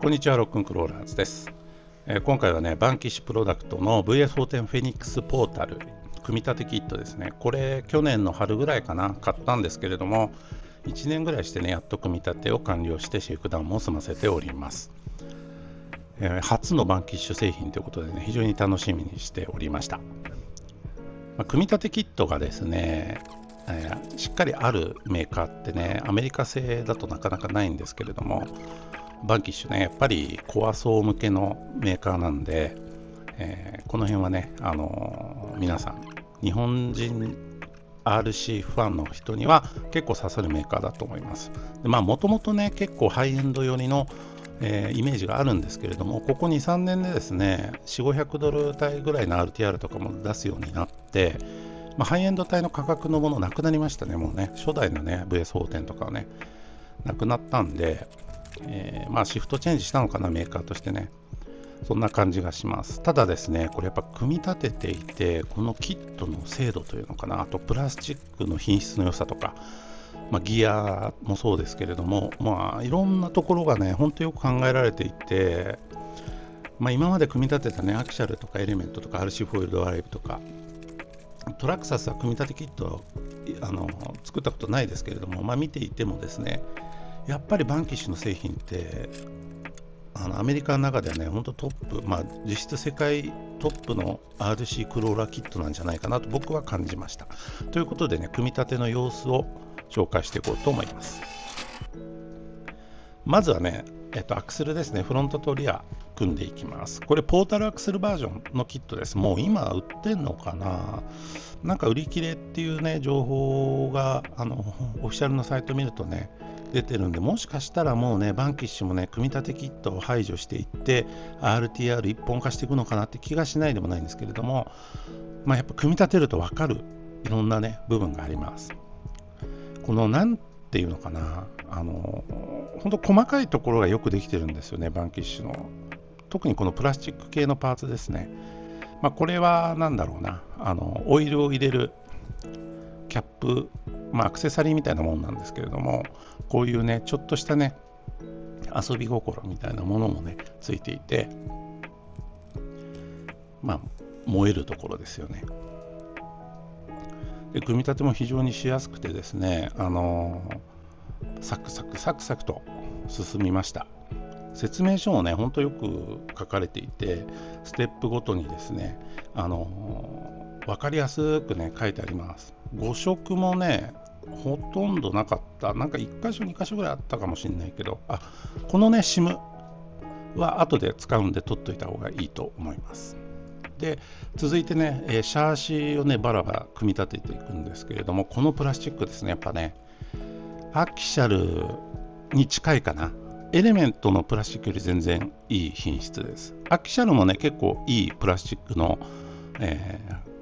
こんにちは、ロックンクローラーズです。今回はね、バンキッシュプロダクトの VS410 フェニックスポータル組み立てキットですね。これ去年の春ぐらいかな買ったんですけれども、1年ぐらいしてね、やっと組み立てを完了してシェイクダウンも済ませております。初のバンキッシュ製品ということでね、非常に楽しみにしておりました。組み立てキットがですね、しっかりあるメーカーってね、アメリカ製だとなかなかないんですけれども、バンキッシュね、やっぱりコア層向けのメーカーなんで、この辺はね、皆さん、日本人 RC ファンの人には結構刺さるメーカーだと思います。もともとね、結構ハイエンド寄りの、イメージがあるんですけれども、ここ2、3年でですね、4、500ドル帯ぐらいの RTR とかも出すようになって、ハイエンド帯の価格のものなくなりましたね、もうね、初代のね、VS410 とかはね、なくなったんで、シフトチェンジしたのかな、メーカーとしてね。そんな感じがします。ただですね、これやっぱ組み立てていて、このキットの精度というのかな、あとプラスチックの品質の良さとか、ギアもそうですけれども、いろんなところがね、本当よく考えられていて、今まで組み立てたね、アキシャルとかエレメントとか RC フォイルドアライブとか、トラクサスは組み立てキット作ったことないですけれども、見ていてもですね、やっぱりバンキッシュの製品ってアメリカの中ではね、本当トップ、実質世界トップの RC クローラーキットなんじゃないかなと僕は感じました。ということでね、組み立ての様子を紹介していこうと思います。まずはね、アクセルですね、フロントとリア組んでいきます。これポータルアクセルバージョンのキットです。もう今売ってんのかな、なんか売り切れっていうね、情報がオフィシャルのサイト見るとね、出てるんで、もしかしたらもうね、バンキッシュもね、組み立てキットを排除していって、RTR 一本化していくのかなって気がしないでもないんですけれども、やっぱ組み立てると分かるいろんなね、部分があります。このなんていうのかな、本当細かいところがよくできてるんですよね、バンキッシュの。特にこのプラスチック系のパーツですね。これはなんだろうな、オイルを入れるキャップ、アクセサリーみたいなものなんですけれども、こういうね、ちょっとしたね、遊び心みたいなものもね、ついていて、燃えるところですよね。で、組み立ても非常にしやすくてですね、サクサクサクサクと進みました。説明書もね、本当よく書かれていて、ステップごとにですね、分かりやすくね、書いてあります。誤色もね、ほとんどなかった。なんか1箇所2箇所ぐらいあったかもしれないけど、このね、SIM は後で使うんで取っといた方がいいと思います。で、続いてね、シャーシをね、バラバラ組み立てていくんですけれども、このプラスチックですね、やっぱね、アキシャルに近いかな。エレメントのプラスチックより全然いい品質です。アキシャルもね、結構いいプラスチックの、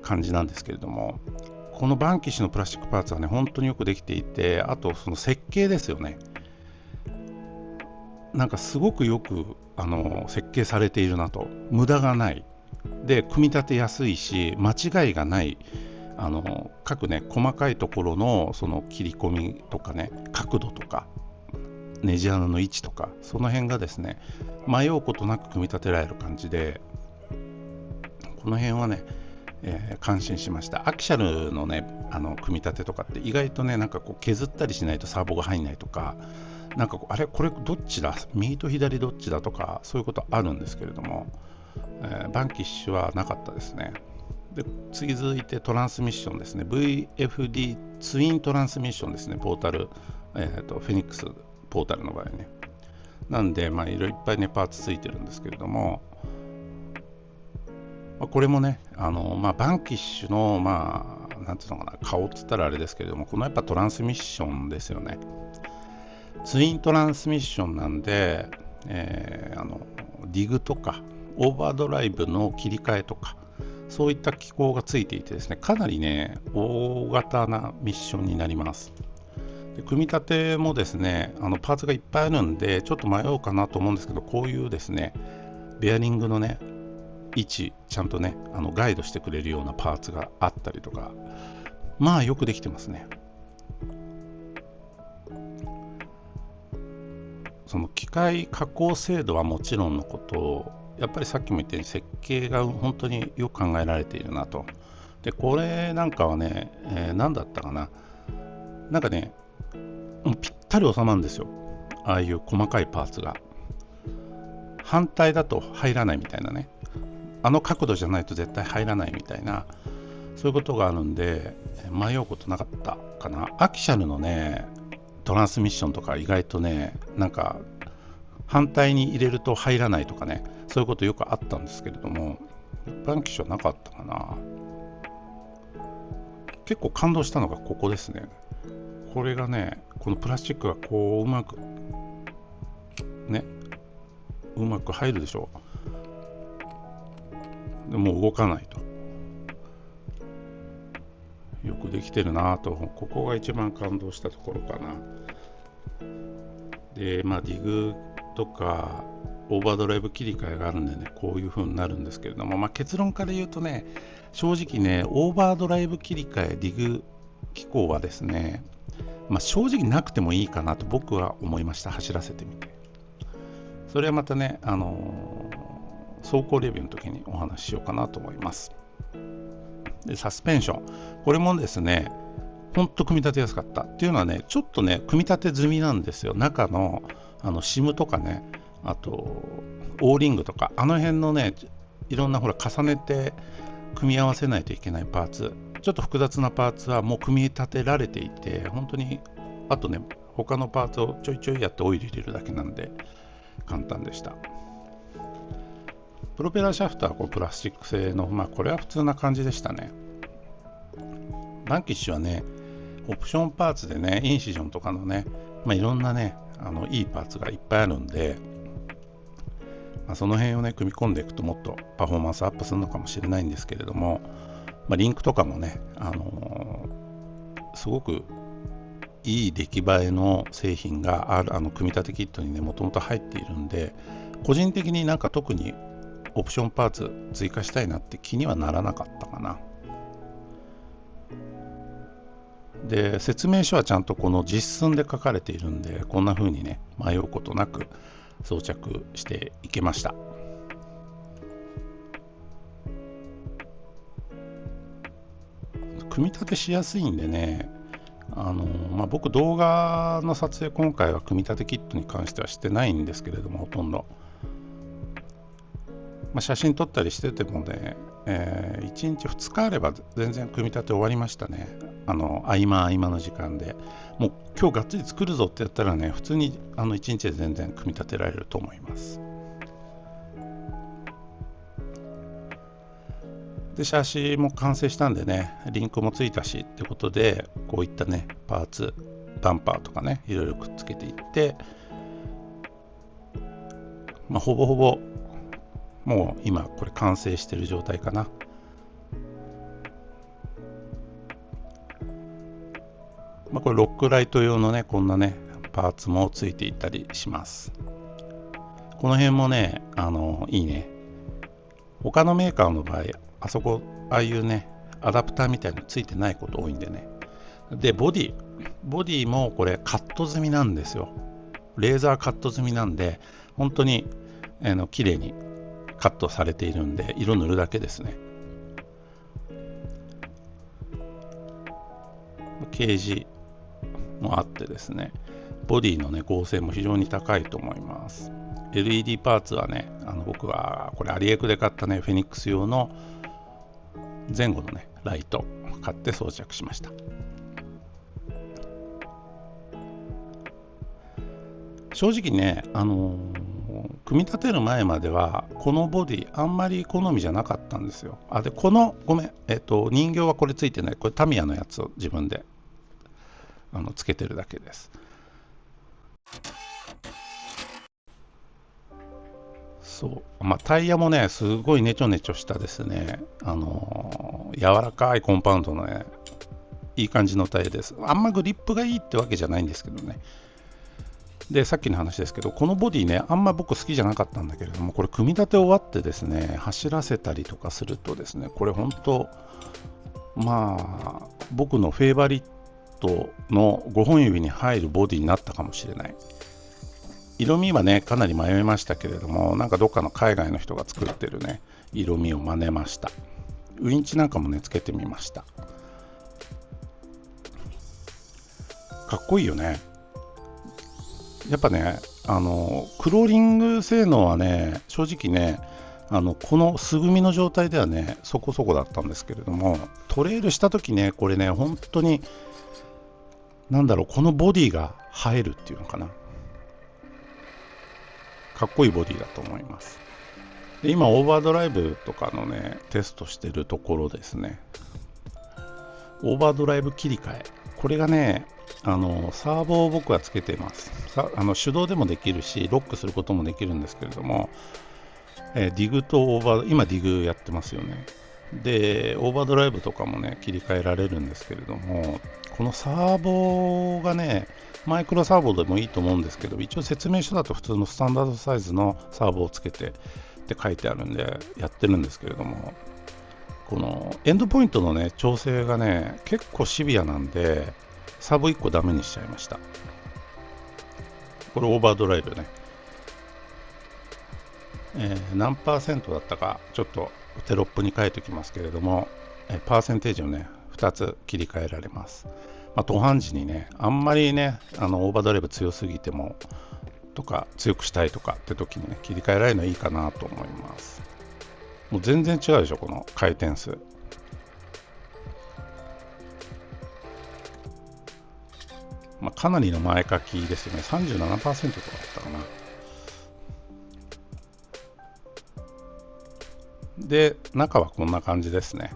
感じなんですけれども、このバンキッシュのプラスチックパーツはね、本当によくできていて、あとその設計ですよね。なんかすごくよく設計されているなと。無駄がない。で、組み立てやすいし、間違いがない。各ね、細かいところのその切り込みとかね、角度とか、ネジ穴の位置とか、その辺がですね、迷うことなく組み立てられる感じで、この辺はね、感心しました。アキシャルのね、組み立てとかって意外とね、なんかこう削ったりしないとサーボが入んないとか、なんかこれどっちだ、右と左どっちだとか、そういうことあるんですけれども、バンキッシュはなかったですね。で、次続いてトランスミッションですね。VFD ツイントランスミッションですね。ポータル、フェニックスポータルの場合ね。なんで、いろいろいっぱいね、パーツついてるんですけれども、これもね、バンキッシュの、なんていうのかな、顔っつったらあれですけれども、このやっぱトランスミッションですよね。ツイントランスミッションなんで、ディグとか、オーバードライブの切り替えとか、そういった機構がついていてですね、かなりね、大型なミッションになります。で、組み立てもですね、パーツがいっぱいあるんで、ちょっと迷うかなと思うんですけど、こういうですね、ベアリングのね、位置ちゃんとね、ガイドしてくれるようなパーツがあったりとか、よくできてますね。その機械加工精度はもちろんのこと、やっぱりさっきも言ったように設計が本当によく考えられているなと。でこれなんかはね、何だったかな、なんかね、もうぴったり収まるんですよ、ああいう細かいパーツが。反対だと入らないみたいなね、あの角度じゃないと絶対入らないみたいな、そういうことがあるんで迷うことなかったかな。アキシャルのねトランスミッションとか意外とね、なんか反対に入れると入らないとかね、そういうことよくあったんですけれども、一般機種はなかったかな。結構感動したのがここですね。これがね、このプラスチックがこううまくね、うまく入るでしょう。でもう動かないと。よくできてるなぁと、ここが一番感動したところかな。で、ディグとかオーバードライブ切り替えがあるんでね、こういう風になるんですけれども、結論から言うとね、正直ね、オーバードライブ切り替え、ディグ機構はですね、正直なくてもいいかなと僕は思いました。走らせてみて。それはまたね、走行レビューの時にお話ししようかなと思います。で、サスペンション。これもですね、ほんと組み立てやすかったっていうのはね、ちょっとね、組み立て済みなんですよ。中のシムとかね、あとオーリングとか、あの辺のね、いろんなほら重ねて組み合わせないといけないパーツ、ちょっと複雑なパーツはもう組み立てられていて、本当にあとね、他のパーツをちょいちょいやってオイル入れるだけなんで簡単でした。プロペラシャフトはこうプラスチック製の、これは普通な感じでしたね。バンキッシュはね、オプションパーツでね、インシジョンとかのね、いろんなね、いいパーツがいっぱいあるんで、その辺をね、組み込んでいくともっとパフォーマンスアップするのかもしれないんですけれども、リンクとかもね、すごくいい出来栄えの製品がある、組み立てキットにね、もともと入っているんで、個人的になんか特にオプションパーツ追加したいなって気にはならなかったかな。で、説明書はちゃんとこの実寸で書かれているんで、こんな風にね、迷うことなく装着していけました。組み立てしやすいんでね、僕動画の撮影今回は組み立てキットに関してはしてないんですけれども、ほとんど、写真撮ったりしててもね、1日2日あれば全然組み立て終わりましたね。合間の時間でもう今日がっつり作るぞってやったらね、普通に1日で全然組み立てられると思います。で、シャーシも完成したんでね、リンクもついたしってことで、こういったねパーツ、バンパーとかね、いろいろくっつけていって、ほぼほぼもう今これ完成してる状態かな。これロックライト用のね、こんなねパーツもついていたりします。この辺もね、いいね。他のメーカーの場合、あそこああいうねアダプターみたいなのついてないこと多いんでね。で、ボディもこれカット済みなんですよ。レーザーカット済みなんで、本当に綺麗にカットされているんで、色塗るだけですね。ケージもあってですね、ボディのね合成も非常に高いと思います。 LED パーツはね、僕はこれアリエクで買ったねフェニックス用の前後のねライト買って装着しました。正直ね、組み立てる前まではこのボディあんまり好みじゃなかったんですよ。で、ごめん、人形はこれついてない。これタミヤのやつを自分でつけてるだけです。そう、タイヤもねすごいネチョネチョしたですね、柔らかいコンパウンドのねいい感じのタイヤです。あんまグリップがいいってわけじゃないんですけどね。で、さっきの話ですけど、このボディね、あんま僕好きじゃなかったんだけれども、これ組み立て終わってですね、走らせたりとかするとですね、これ本当僕のフェイバリットの5本指に入るボディになったかもしれない。色味はねかなり迷いましたけれども、なんかどっかの海外の人が作ってるね色味を真似ました。ウインチなんかもねつけてみました。かっこいいよね。やっぱねクローリング性能はね正直ねこの素組みの状態ではねそこそこだったんですけれども、トレイルした時ねこれね本当にこのボディが映えるっていうのかな、かっこいいボディだと思います。で今オーバードライブとかのねテストしてるところですね。オーバードライブ切り替え、これがねサーボを僕はつけています。手動でもできるしロックすることもできるんですけれども、ディグとオーバー、今ディグやってますよね。でオーバードライブとかもね切り替えられるんですけれども、このサーボがねマイクロサーボでもいいと思うんですけど、一応説明書だと普通のスタンダードサイズのサーボをつけてって書いてあるんでやってるんですけれども、このエンドポイントのね調整がね結構シビアなんでサーボ1個ダメにしちゃいました。これオーバードライブね、何パーセントだったかちょっとテロップに書いておきますけれども、パーセンテージをね2つ切り替えられます。登板時にねあんまりねオーバードライブ強すぎてもとか強くしたいとかって時にね切り替えられるのはいいかなと思います。もう全然違うでしょこの回転数。かなりの前書きですよね。 37% とかだったかな。で中はこんな感じですね。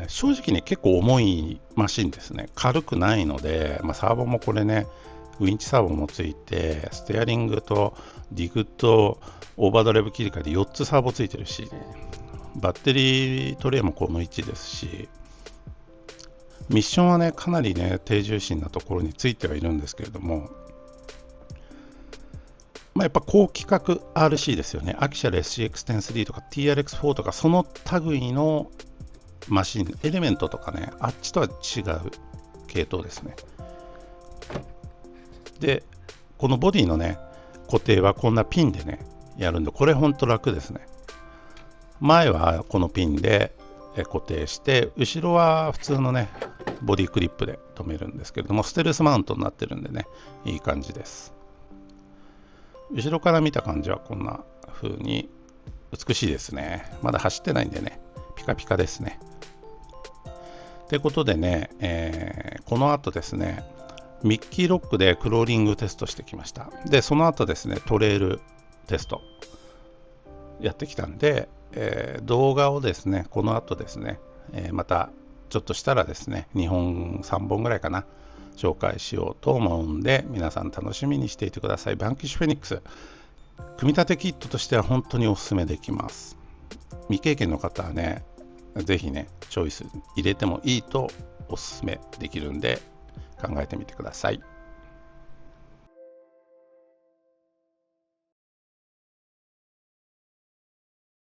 正直ね結構重いマシンですね。軽くないので、サーボもこれねウインチサーボもついて、ステアリングとディグとオーバードライブ切り替えで4つサーボついてるし、バッテリートレイもこの位置ですし、ミッションはねかなりね低重心なところについてはいるんですけれども、やっぱ高規格 RC ですよね。アキシャル SCX-10-3 とか TRX4 とかその類のマシン、エレメントとかね、あっちとは違う系統ですね。で、このボディのね、固定はこんなピンでね、やるんで、これほんと楽ですね。前はこのピンで固定して、後ろは普通のね、ボディクリップで留めるんですけれども、ステルスマウントになってるんでね、いい感じです。後ろから見た感じはこんな風に美しいですね。まだ走ってないんでね、ピカピカですね。ということでね、この後ですね、ミッキーロックでクローリングテストしてきました。で、その後ですね、トレイルテストやってきたんで、動画をですね、この後ですね、またちょっとしたらですね、2本、3本ぐらいかな、紹介しようと思うんで、皆さん楽しみにしていてください。バンキッシュフェニックス、組み立てキットとしては本当におすすめできます。未経験の方はね、ぜひね、チョイス入れてもいいとおすすめできるんで、考えてみてください。